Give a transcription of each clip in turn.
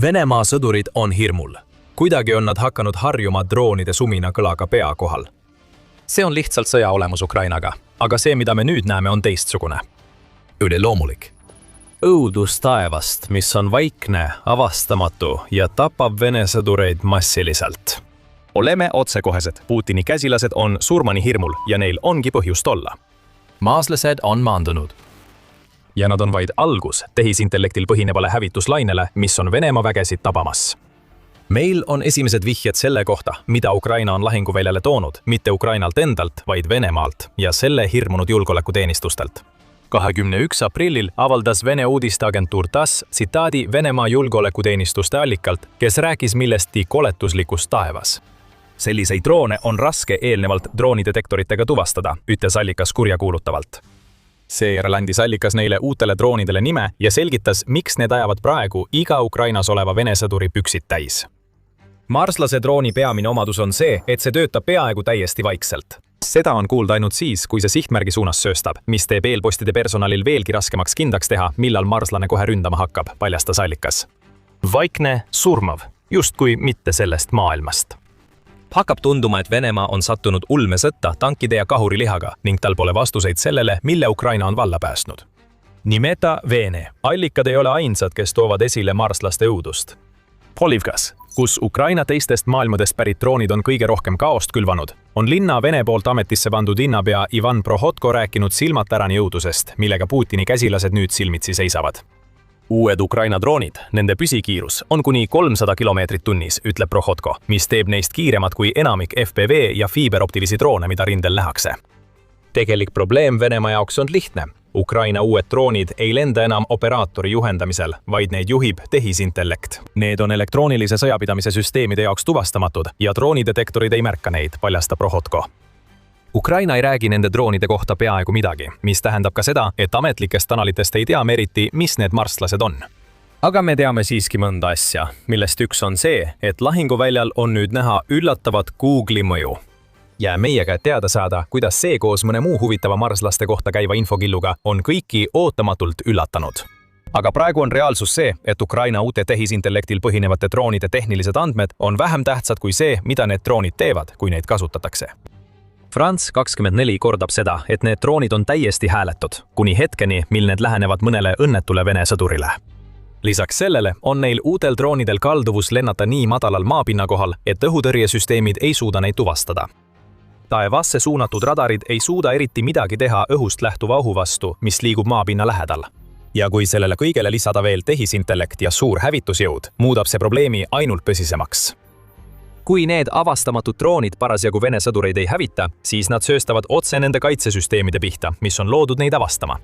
Venemaa sõdurid on hirmul. Kuidagi on nad hakanud harjuma droonide sumina kõlaga pea kohal. See on lihtsalt sõja olemus Ukrainaga, aga see, mida me nüüd näeme, on teistsugune. Üleloomulik. Õudus taevast, mis on vaikne, avastamatu ja tapab Vene sõdureid massiliselt. Oleme otsekohesed. Putini käsilased on surmani hirmul ja neil ongi põhjust olla. Maaslased on maandunud. Ja nad on vaid algus tehisintellektil põhinevale hävituslainele, mis on Venemaa vägesid tabamas. Meil on esimesed vihjed selle kohta, mida Ukraina on lahinguväljale toonud, mitte Ukrainalt endalt, vaid Venemaalt ja selle hirmunud julgeolekuteenistustelt. 21. aprillil avaldas Vene uudisteagentuur TASS tsitaadi Venemaa julgeolekuteenistuste allikalt, kes rääkis millestki koletuslikust taevas. Selliseid droone on raske eelnevalt droonidetektoritega tuvastada, ütles allikas kurjakuulutavalt. Seejärel andis allikas neile uutele droonidele nime ja selgitas, miks need ajavad praegu iga Ukrainas oleva Vene sõduri püksid täis. Marslase drooni peamine omadus on see, et see töötab peaaegu täiesti vaikselt. Seda on kuulda ainult siis, kui see sihtmärgi suunas sööstab, mis teeb eelpostide personalil veelgi raskemaks kindlaks teha, millal marslane kohe ründama hakkab, paljastas allikas. Vaikne, surmav, justkui mitte sellest maailmast. Hakkab tunduma, et Venemaa on sattunud ulmesõtta tankide ja kahurilihaga ning tal pole vastuseid sellele, mille Ukraina on valla päästnud. Nimeta Vene. Allikad ei ole ainsad, kes toovad esile marslaste õudust. Polivkas, kus Ukraina teistest maailmadest pärit droonid on kõige rohkem kaost külvanud, on linna Vene poolt ametisse pandud linnapea Ivan Prohotko rääkinud silmatärani õudusest, millega Putini käsilased nüüd silmitsi seisavad. Uued Ukraina droonid, nende püsikiirus on kuni 300 kilomeetrit tunnis, ütleb Prohotko, mis teeb neist kiiremad kui enamik FPV ja fiiberoptilisi droone, mida rindel nähakse. Tegelik probleem Venemaa jaoks on lihtne. Ukraina uued droonid ei lenda enam operaatori juhendamisel, vaid neid juhib tehisintellekt. Need on elektroonilise sõjapidamise süsteemide jaoks tuvastamatud ja droonidetektorid ei märka neid, paljastab Prohotko. Ukraina ei räägi nende droonide kohta peaaegu midagi, mis tähendab ka seda, et ametlikest kanalitest ei tea me eriti, mis need marslased on. Aga me teame siiski mõnda asja, millest üks on see, et lahinguväljal on nüüd näha üllatavat Google'i mõju. Ja meiega teada saada, kuidas see koos mõne muu huvitava marslaste kohta käiva infokilluga on kõiki ootamatult üllatanud. Aga praegu on reaalsus see, et Ukraina uute tehisintellektil põhinevate droonide tehnilised andmed on vähem tähtsad kui see, mida need droonid teevad, kui neid kasutatakse. France 24 kordab seda, et need droonid on täiesti hääletud, kuni hetkeni, mil need lähenevad mõnele õnnetule Vene sõdurile. Lisaks sellele on neil uutel droonidel kalduvus lennata nii madalal maapinna kohal, et õhutõrjesüsteemid ei suuda neid tuvastada. Taevasse suunatud radarid ei suuda eriti midagi teha õhust lähtuva õhu vastu, mis liigub maapinna lähedal. Ja kui sellele kõigele lisada veel tehisintellekt ja suur hävitusjõud, muudab see probleemi ainult tõsisemaks. Kui need avastamatud droonid parasjagu Vene sõdureid ei hävita, siis nad sööstavad otse nende kaitsesüsteemide pihta, mis on loodud neid avastama.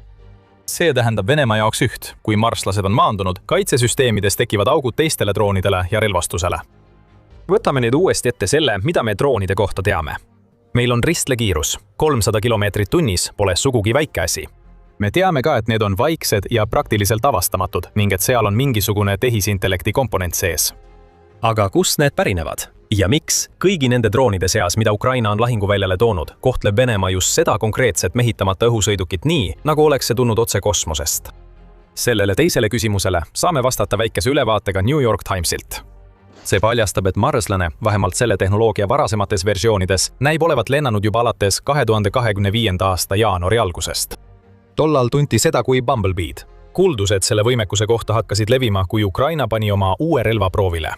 See tähendab Venemaa jaoks üht, kui marslased on maandunud, kaitsesüsteemides tekivad augud teistele droonidele ja relvastusele. Võtame nüüd uuesti ette selle, mida me droonide kohta teame. Meil on ristlekiirus, 300 kilomeetrit tunnis pole sugugi väike asi. Me teame ka, et need on vaiksed ja praktiliselt avastamatud ning et seal on mingisugune tehisintellekti komponent sees. Aga kust need pärinevad? Ja miks kõigi nende droonide seas, mida Ukraina on lahinguväljale toonud, kohtleb Venemaa just seda konkreetset mehitamata õhusõidukit nii, nagu oleks see tulnud otse kosmosest? Sellele teisele küsimusele saame vastata väikese ülevaatega New York Timesilt. See paljastab, et marslane, vähemalt selle tehnoloogia varasemates versioonides, näib olevat lennanud juba alates 2025. aasta jaanuari algusest. Tollal tunti seda kui Bumblebeed. Kuuldused selle võimekuse kohta hakkasid levima, kui Ukraina pani oma uue relva proovile.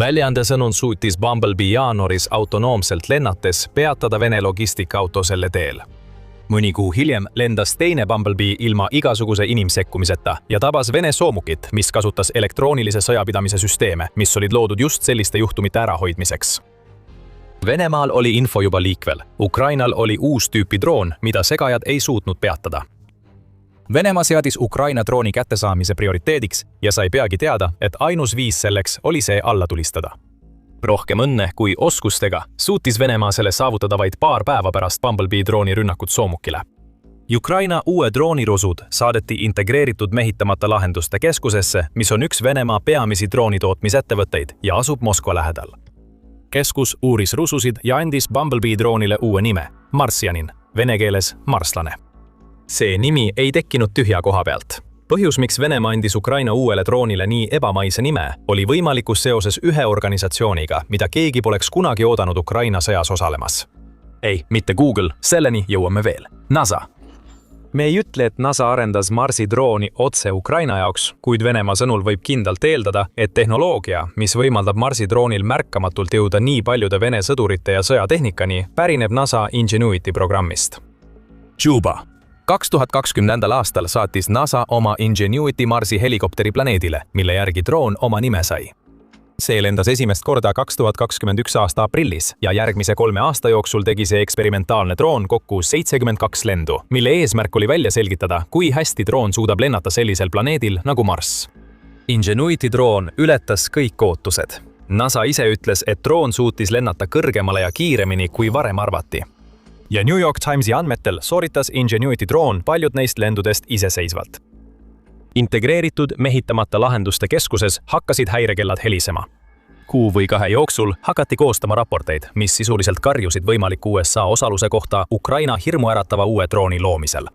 Väljaande sõnul suutis Bumblebee jaanuaris autonoomselt lennates peatada Vene logistikaauto selle teel. Mõni kuu hiljem lendas teine Bumblebee ilma igasuguse inimsekkumiseta ja tabas Vene soomukit, mis kasutas elektroonilise sõjapidamise süsteeme, mis olid loodud just selliste juhtumite ärahoidmiseks. Venemaal oli info juba liikvel. Ukrainal oli uus tüüpi droon, mida segajad ei suutnud peatada. Venemaa seadis Ukraina drooni kättesaamise prioriteediks ja sai peagi teada, et ainus viis selleks oli see alla tulistada. Rohkem õnne kui oskustega suutis Venemaa selle saavutada vaid paar päeva pärast Bumblebee drooni rünnakut soomukile. Ukraina uue droonirusud saadeti integreeritud mehitamata lahenduste keskusesse, mis on üks Venemaa peamisi droonitootmisettevõtteid ja asub Moskva lähedal. Keskus uuris rususid ja andis Bumblebee droonile uue nime, Marsianin, vene keeles marslane. See nimi ei tekkinud tühja koha pealt. Põhjus, miks Venemaa andis Ukraina uuele droonile nii ebamaise nime, oli võimalikus seoses ühe organisatsiooniga, mida keegi poleks kunagi oodanud Ukraina sõjas osalemas. Ei, mitte Google, selleni jõuame veel. NASA. Me ei ütle, et NASA arendas Marsi drooni otse Ukraina jaoks, kuid Venemaa sõnul võib kindlalt eeldada, et tehnoloogia, mis võimaldab Marsi droonil märkamatult jõuda nii paljude Vene sõdurite ja sõjatehnikani, pärineb NASA Ingenuity programmist. Juba. 2020. aastal saatis NASA oma Ingenuity Marsi helikopteri planeedile, mille järgi droon oma nime sai. See lendas esimest korda 2021. aasta aprillis ja järgmise 3 aasta jooksul tegi see eksperimentaalne droon kokku 72 lendu, mille eesmärk oli välja selgitada, kui hästi droon suudab lennata sellisel planeedil nagu Marss. Ingenuity droon ületas kõik ootused. NASA ise ütles, et droon suutis lennata kõrgemale ja kiiremini, kui varem arvati. Ja New York Timesi andmetel sooritas Ingenuity droon paljud neist lendudest iseseisvalt. Integreeritud mehitamata lahenduste keskuses hakkasid häirekellad helisema. Kuu või 2 jooksul hakati koostama raporteid, mis sisuliselt karjusid võimaliku USA osaluse kohta Ukraina hirmuäratava uue drooni loomisel.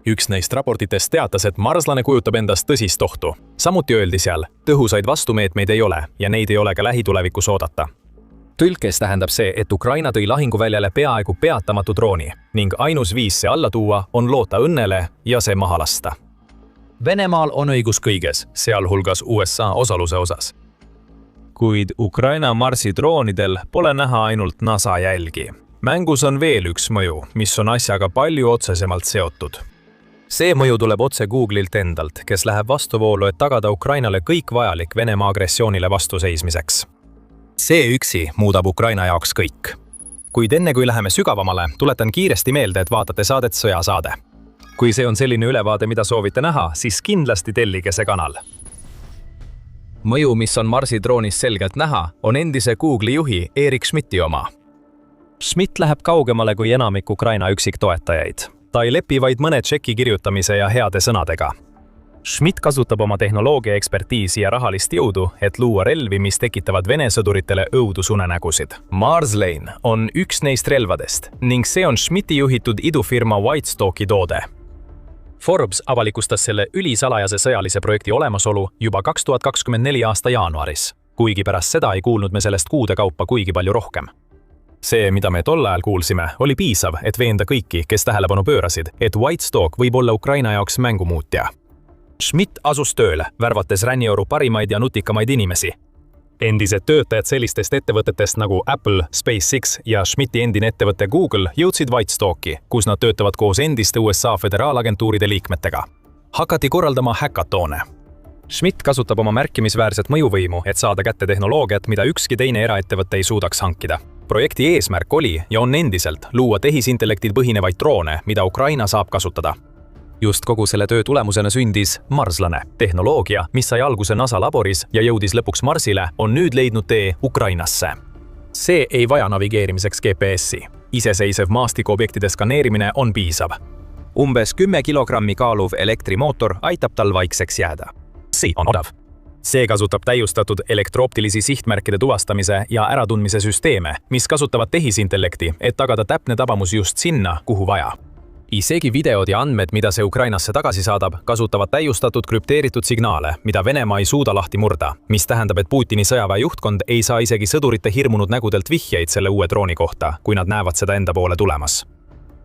Üks neist raportitest teatas, et marslane kujutab endast tõsist ohtu. Samuti öeldi seal, tõhusaid vastumeetmeid ei ole ja neid ei ole ka lähitulevikus oodata. Tõlkes tähendab see, et Ukraina tõi lahinguväljale peaaegu peatamatu drooni ning ainus viis see alla tuua on loota õnnele ja see maha lasta. Venemaal on õigus kõiges, sealhulgas USA osaluse osas. Kuid Ukraina Marsi droonidel pole näha ainult NASA jälgi. Mängus on veel üks mõju, mis on asjaga palju otsesemalt seotud. See mõju tuleb otse Google'ilt endalt, kes läheb vastuvoolu, et tagada Ukrainale kõik vajalik Venemaa agressioonile vastuseismiseks. See üksi muudab Ukraina jaoks kõik. Kuid enne kui läheme sügavamale, tuletan kiiresti meelde, et vaatate saadet Sõjasaade. Kui see on selline ülevaade, mida soovite näha, siis kindlasti tellige see kanal. Mõju, mis on Marsi droonis selgelt näha, on endise Google'i juhi Eric Schmidti oma. Schmidt läheb kaugemale kui enamik Ukraina üksiktoetajaid. Ta ei lepi vaid mõne tšeki kirjutamise ja heade sõnadega. Schmidt kasutab oma tehnoloogia ekspertiisi ja rahalist jõudu, et luua relvi, mis tekitavad Vene sõduritele õudusunenägusid. Marslane on üks neist relvadest ning see on Schmidti juhitud idufirma Whitestalki toode. Forbes avalikustas selle ülisalajase sõjalise projekti olemasolu juba 2024 aasta jaanuaris, kuigi pärast seda ei kuulnud me sellest kuude kaupa kuigi palju rohkem. See, mida me tol ajal kuulsime, oli piisav, et veenda kõiki, kes tähelepanu pöörasid, et Whitestalk võib olla Ukraina jaoks mängumuutja. Schmidt asus tööle, värvates Ränniooru parimaid ja nutikamaid inimesi. Endised töötajad sellistest ettevõtetest nagu Apple, SpaceX ja Schmidti endine ettevõte Google jõudsid Whitestalki, kus nad töötavad koos endiste USA föderaalagentuuride liikmetega. Hakati korraldama häkatoone. Schmidt kasutab oma märkimisväärset mõjuvõimu, et saada kätte tehnoloogiat, mida ükski teine eraettevõte ei suudaks hankida. Projekti eesmärk oli ja on endiselt luua tehisintellektil põhinevaid droone, mida Ukraina saab kasutada. Just kogu selle töö tulemusena sündis Marslane. Tehnoloogia, mis sai alguse NASA laboris ja jõudis lõpuks Marsile, on nüüd leidnud tee Ukrainasse. See ei vaja navigeerimiseks GPS-i. Iseseisev maastikuobjektide skaneerimine on piisav. Umbes 10 kilogrammi kaaluv elektrimootor aitab tal vaikseks jääda. See on odav. See kasutab täiustatud elektrooptilisi sihtmärkide tuvastamise ja äratundmise süsteeme, mis kasutavad tehisintellekti, et tagada täpne tabamus just sinna, kuhu vaja. Isegi videod ja andmed, mida see Ukrainasse tagasi saadab, kasutavad täiustatud krüpteeritud signaale, mida Venemaa ei suuda lahti murda, mis tähendab, et Putini sõjaväe juhtkond ei saa isegi sõdurite hirmunud nägudelt vihjeid selle uue drooni kohta, kui nad näevad seda enda poole tulemas.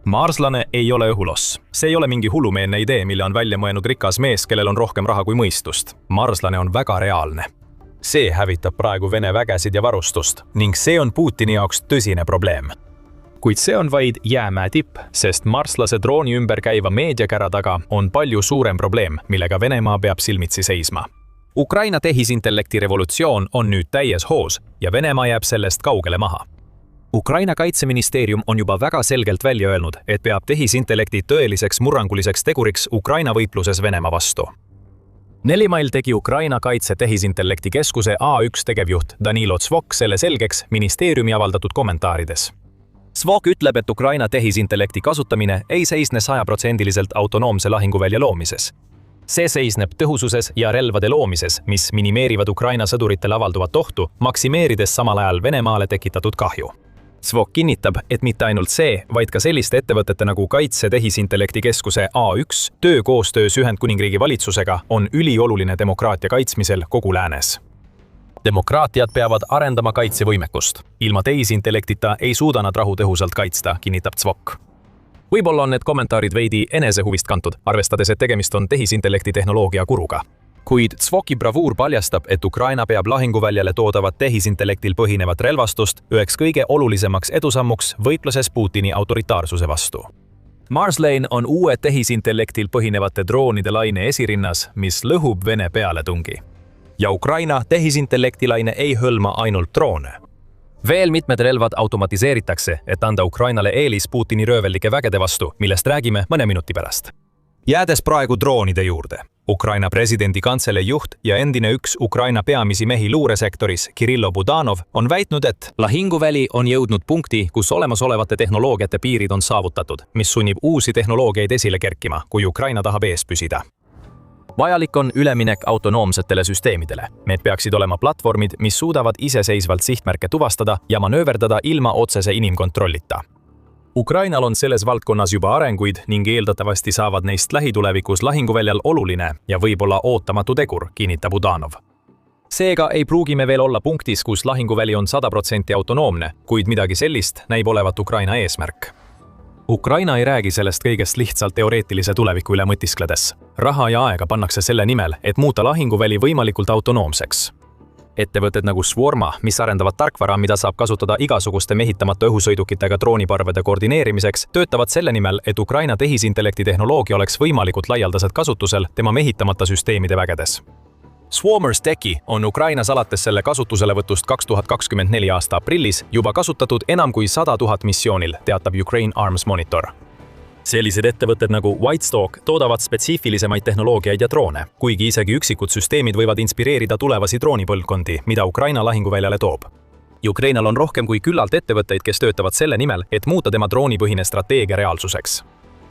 Marslane ei ole õhuloss. See ei ole mingi hullumeelne idee, mille on välja mõelnud rikas mees, kellel on rohkem raha kui mõistust. Marslane on väga reaalne. See hävitab praegu Vene vägesid ja varustust ning see on Putini jaoks tõsine probleem. Kuid see on vaid jäämäe tipp, sest marslase drooni ümber käiva meediakära taga on palju suurem probleem, millega Venemaa peab silmitsi seisma. Ukraina tehisintellekti revolutsioon on nüüd täies hoos ja Venemaa jääb sellest kaugele maha. Ukraina kaitseministeerium on juba väga selgelt välja öelnud, et peab tehisintellekti tõeliseks murranguliseks teguriks Ukraina võitluses Venemaa vastu. 4 mail tegi Ukraina kaitse tehisintellekti keskuse A1 tegevjuht Danilo Tsvok selle selgeks ministeeriumi avaldatud kommentaarides. Svok ütleb, et Ukraina tehisintellekti kasutamine ei seisne 100% autonoomse lahinguvälja loomises. See seisneb tõhususes ja relvade loomises, mis minimeerivad Ukraina sõduritele avalduvat ohtu, maksimeerides samal ajal Venemaale tekitatud kahju. Zvok kinnitab, et mitte ainult see, vaid ka selliste ettevõtete nagu Kaitse Tehisintellekti Keskuse A1 töö koostöös Ühendkuningriigi valitsusega on ülioluline demokraatia kaitsmisel kogu läänes. Demokraatiad peavad arendama kaitsevõimekust. Ilma tehisintellektita ei suuda nad rahu tõhusalt kaitsta, kinnitab Zvok. Võib-olla on need kommentaarid veidi enesehuvist kantud, arvestades, et tegemist on tehisintellekti tehnoloogia kuruga. Kuid Zvoki bravuur paljastab, et Ukraina peab lahinguväljale toodavat tehisintellektil põhinevat relvastust üheks kõige olulisemaks edusammuks võitluses Putini autoritaarsuse vastu. Marslane on uue tehisintellektil põhinevate droonide laine esirinnas, mis lõhub Vene pealetungi. Ja Ukraina tehisintellektilaine ei hõlma ainult droone. Veel mitmed relvad automatiseeritakse, et anda Ukrainale eelis Putini röövellike vägede vastu, millest räägime mõne minuti pärast. Jäädes praegu droonide juurde. Ukraina presidendi kantselei juht ja endine üks Ukraina peamisi mehi luuresektoris, Kirillo Budanov, on väitnud, et lahinguväli on jõudnud punkti, kus olemasolevate tehnoloogiate piirid on saavutatud, mis sunnib uusi tehnoloogiaid esile kerkima, kui Ukraina tahab ees püsida. Vajalik on üleminek autonoomsetele süsteemidele. Need peaksid olema platvormid, mis suudavad iseseisvalt sihtmärke tuvastada ja manööverdada ilma otsese inimkontrollita. Ukrainal on selles valdkonnas juba arenguid ning eeldatavasti saavad neist lähitulevikus lahinguväljal oluline ja võib-olla ootamatu tegur, kinnitab Budanov. Seega ei pruugi me veel olla punktis, kus lahinguväli on 100% autonoomne, kuid midagi sellist näib olevat Ukraina eesmärk. Ukraina ei räägi sellest kõigest lihtsalt teoreetilise tuleviku üle mõtiskledes. Raha ja aega pannakse selle nimel, et muuta lahinguväli võimalikult autonoomseks. Ettevõtted nagu Swarma, mis arendavad tarkvara, mida saab kasutada igasuguste mehitamata õhusõidukitega drooniparvede koordineerimiseks, töötavad selle nimel, et Ukraina tehisintellekti tehnoloogia oleks võimalikult laialdaselt kasutusel tema mehitamata süsteemide vägedes. Swarmer's Tech'i on Ukrainas alates selle kasutuselevõtust 2024 aasta aprillis juba kasutatud enam kui 100 000 missioonil, teatab Ukraine Arms Monitor. Sellised ettevõtted nagu Whitestalk toodavad spetsiifilisemaid tehnoloogiaid ja droone, kuigi isegi üksikud süsteemid võivad inspireerida tulevasi droonipõlvkondi, mida Ukraina lahinguväljale toob. Ukrainal on rohkem kui küllalt ettevõtteid, kes töötavad selle nimel, et muuta tema droonipõhine strateegia reaalsuseks.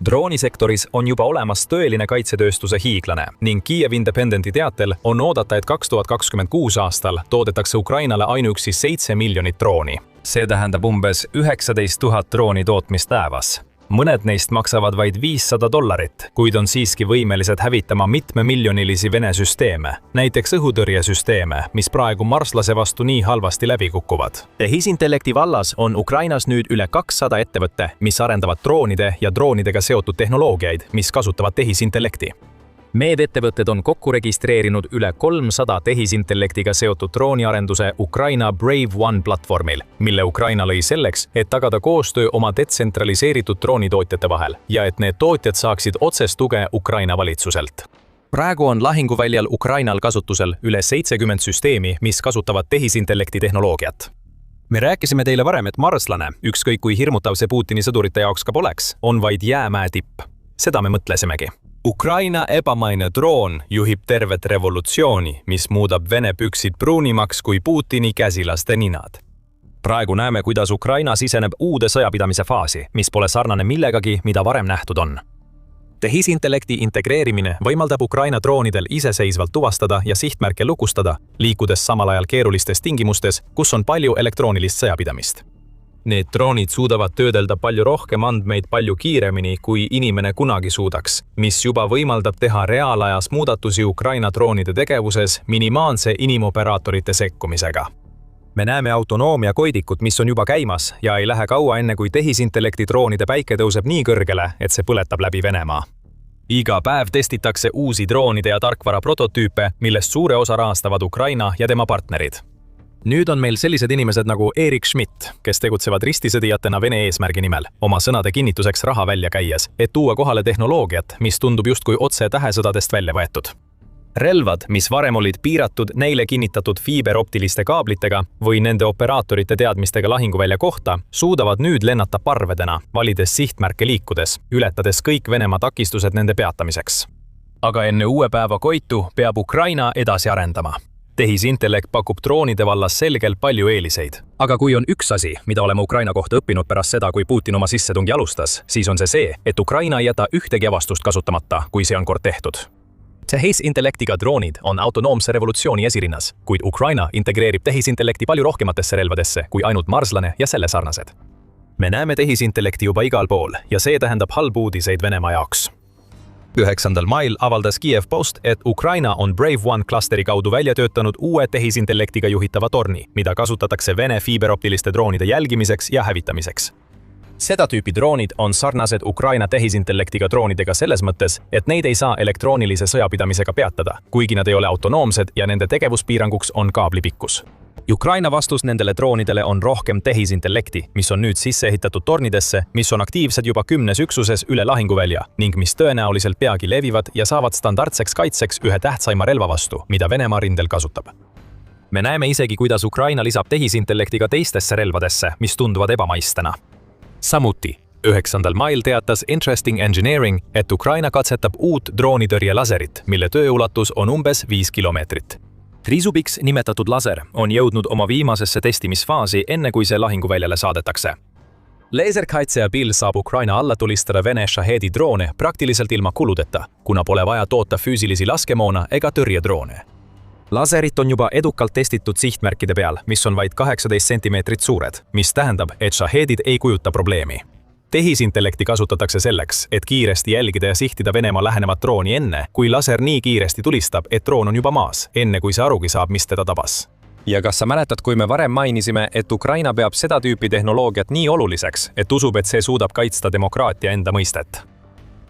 Droonisektoris on juba olemas tõeline kaitsetööstuse hiiglane ning Kiev Independenti teatel on oodata, et 2026 aastal toodetakse Ukrainale ainuüksi 7 miljonit drooni. See tähendab umbes 19 000 drooni tootmist päevas. Mõned neist maksavad vaid $500, kuid on siiski võimelised hävitama mitmemiljonilisi Vene süsteeme, näiteks õhutõrjesüsteeme, mis praegu marslase vastu nii halvasti läbi kukuvad. Tehisintellekti vallas on Ukrainas nüüd üle 200 ettevõtte, mis arendavad droonide ja droonidega seotud tehnoloogiaid, mis kasutavad tehisintellekti. Need ettevõtted on kokku registreerinud üle 300 tehisintellektiga seotud drooniarenduse Ukraina Brave One platvormil, mille Ukraina lõi selleks, et tagada koostöö oma detsentraliseeritud droonitootjate vahel ja et need tootjad saaksid otsest tuge Ukraina valitsuselt. Praegu on lahinguväljal Ukrainal kasutusel üle 70 süsteemi, mis kasutavad tehisintellekti tehnoloogiat. Me rääkisime teile varem, et marslane, ükskõik kui hirmutav see Putini sõdurite jaoks ka poleks, on vaid jäämäe tipp. Seda me mõtlesimegi. Ukraina ebamaine droon juhib tervet revolutsiooni, mis muudab Vene püksid pruunimaks kui Putini käsilaste ninad. Praegu näeme, kuidas Ukraina siseneb uude sõjapidamise faasi, mis pole sarnane millegagi, mida varem nähtud on. Tehisintellekti integreerimine võimaldab Ukraina droonidel iseseisvalt tuvastada ja sihtmärke lukustada, liikudes samal ajal keerulistes tingimustes, kus on palju elektroonilist sõjapidamist. Need droonid suudavad töödelda palju rohkem andmeid palju kiiremini, kui inimene kunagi suudaks, mis juba võimaldab teha reaalajas muudatusi Ukraina droonide tegevuses minimaalse inimoperaatorite sekkumisega. Me näeme autonoomia koidikut, mis on juba käimas ja ei lähe kaua enne, kui tehisintellekti droonide päike tõuseb nii kõrgele, et see põletab läbi Venemaa. Iga päev testitakse uusi droonide ja tarkvara prototüüpe, millest suure osa rahastavad Ukraina ja tema partnerid. Nüüd on meil sellised inimesed nagu Erik Schmidt, kes tegutsevad ristisõdijatena Vene eesmärgi nimel, oma sõnade kinnituseks raha välja käies, et tuua kohale tehnoloogiat, mis tundub justkui otse tähesõdadest välja võetud. Relvad, mis varem olid piiratud neile kinnitatud fiiberoptiliste kaablitega või nende operaatorite teadmistega lahinguvälja kohta, suudavad nüüd lennata parvedena, valides sihtmärke liikudes, ületades kõik Venemaa takistused nende peatamiseks. Aga enne uue päeva koitu peab Ukraina edasi arendama. Tehisintellekt pakub droonide vallas selgelt palju eeliseid. Aga kui on üks asi, mida oleme Ukraina kohta õppinud pärast seda, kui Putin oma sissetungi alustas, siis on see, et Ukraina ei jäta ühtegi avastust kasutamata, kui see on kord tehtud. Tehisintellektiga droonid on autonoomse revolutsiooni esirinnas, kuid Ukraina integreerib tehisintellekti palju rohkematesse relvadesse kui ainult marslane ja selle sarnased. Me näeme tehisintellekti juba igal pool ja see tähendab halbu uudiseid Venemaa jaoks. 9. mail avaldas Kiev Post, et Ukraina on Brave One klasteri kaudu välja töötanud uue tehisintellektiga juhitava torni, mida kasutatakse Vene fiiberoptiliste droonide jälgimiseks ja hävitamiseks. Seda tüüpi droonid on sarnased Ukraina tehisintellektiga droonidega selles mõttes, et neid ei saa elektroonilise sõjapidamisega peatada, kuigi nad ei ole autonoomsed ja nende tegevuspiiranguks on kaablipikkus. Ukraina vastus nendele droonidele on rohkem tehisintellekti, mis on nüüd sisse ehitatud tornidesse, mis on aktiivsed juba 10 üksuses üle lahinguvälja ning mis tõenäoliselt peagi levivad ja saavad standardseks kaitseks ühe tähtsaima relva vastu, mida Venemaa rindel kasutab. Me näeme isegi, kuidas Ukraina lisab tehisintellektiga teistesse relvadesse, mis tunduvad ebamaistena. Samuti 9. mail teatas Interesting Engineering, et Ukraina katsetab uut droonitõrje laserit, mille tööulatus on umbes 5 kilomeetrit. Riisupiks nimetatud laser on jõudnud oma viimasesse testimisfaasi enne kui see lahinguväljale saadetakse. Laserkaitse abil saab Ukraina alla tulistada Vene Shahedi droone praktiliselt ilma kuludeta, kuna pole vaja toota füüsilisi laskemoona ega tõrjedroone. Laserit on juba edukalt testitud sihtmärkide peal, mis on vaid 18 sentimeetrit suured, mis tähendab, et Shahedid ei kujuta probleemi. Tehisintellekti kasutatakse selleks, et kiiresti jälgida ja sihtida Venemaa lähenevat drooni enne, kui laser nii kiiresti tulistab, et droon on juba maas, enne kui see arugi saab, mis teda tabas. Ja kas sa mäletad, kui me varem mainisime, et Ukraina peab seda tüüpi tehnoloogiat nii oluliseks, et usub, et see suudab kaitsta demokraatia enda mõistet?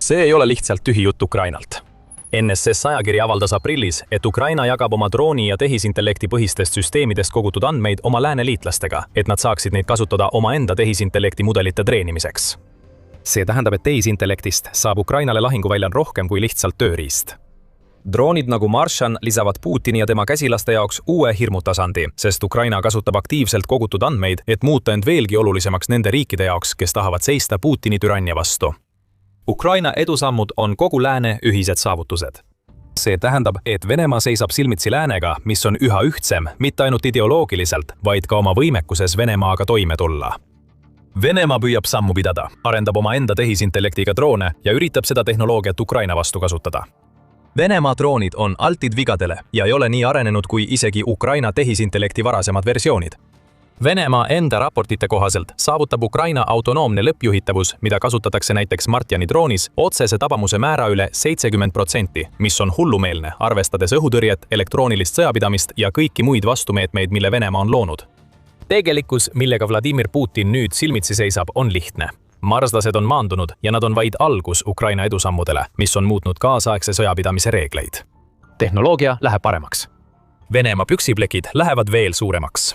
See ei ole lihtsalt tühi jutt Ukrainalt. NSS ajakiri avaldas aprillis, et Ukraina jagab oma drooni ja tehisintellekti põhistest süsteemidest kogutud andmeid oma lääneliitlastega, et nad saaksid neid kasutada omaenda tehisintellekti mudelite treenimiseks. See tähendab, et tehisintellektist saab Ukrainale lahinguväljal rohkem kui lihtsalt tööriist. Droonid nagu Marshan lisavad Putini ja tema käsilaste jaoks uue hirmutasandi, sest Ukraina kasutab aktiivselt kogutud andmeid, et muuta end veelgi olulisemaks nende riikide jaoks, kes tahavad seista Putini türannia vastu. Ukraina edusammud on kogu lääne ühised saavutused. See tähendab, et Venemaa seisab silmitsi läänega, mis on üha ühtsem, mitte ainult ideoloogiliselt, vaid ka oma võimekuses Venemaaga toime tulla. Venemaa püüab sammu pidada, arendab oma enda tehisintellektiga droone ja üritab seda tehnoloogiat Ukraina vastu kasutada. Venemaa droonid on altid vigadele ja ei ole nii arenenud kui isegi Ukraina tehisintellekti varasemad versioonid. Venemaa enda raportite kohaselt saavutab Ukraina autonoomne lõppjuhitavus, mida kasutatakse näiteks Martjani droonis, otsese tabamuse määra üle 70%, mis on hullumeelne, arvestades õhutõrjet, elektroonilist sõjapidamist ja kõiki muid vastumeetmeid, mille Venemaa on loonud. Tegelikkus, millega Vladimir Putin nüüd silmitsi seisab, on lihtne. Marslased on maandunud ja nad on vaid algus Ukraina edusammudele, mis on muutnud kaasaegse sõjapidamise reegleid. Tehnoloogia läheb paremaks. Venemaa püksiplekid lähevad veel suuremaks.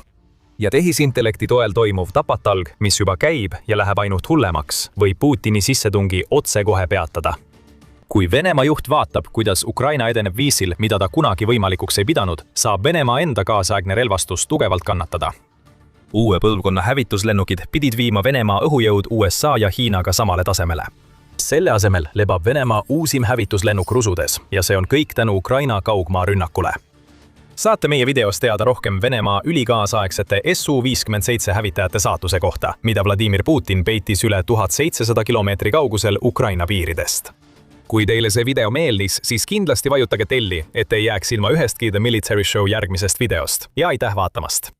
Ja tehisintellekti toel toimuv tapatalg, mis juba käib ja läheb ainult hullemaks, võib Putini sissetungi otsekohe peatada. Kui Venemaa juht vaatab, kuidas Ukraina edeneb viisil, mida ta kunagi võimalikuks ei pidanud, saab Venemaa enda kaasaegne relvastus tugevalt kannatada. Uue põlvkonna hävituslennukid pidid viima Venemaa õhujõud USA ja Hiinaga samale tasemele. Selle asemel lebab Venemaa uusim hävituslennuk rusudes ja see on kõik tänu Ukraina kaugmaa rünnakule. Saate meie videos teada rohkem Venemaa ülikaasaegsete Su-57 hävitajate saatuse kohta, mida Vladimir Putin peitis üle 1700 kilomeetri kaugusel Ukraina piiridest. Kui teile see video meeldis, siis kindlasti vajutage telli, et ei jääks ilma ühestki The Military Show järgmisest videost ja aitäh vaatamast!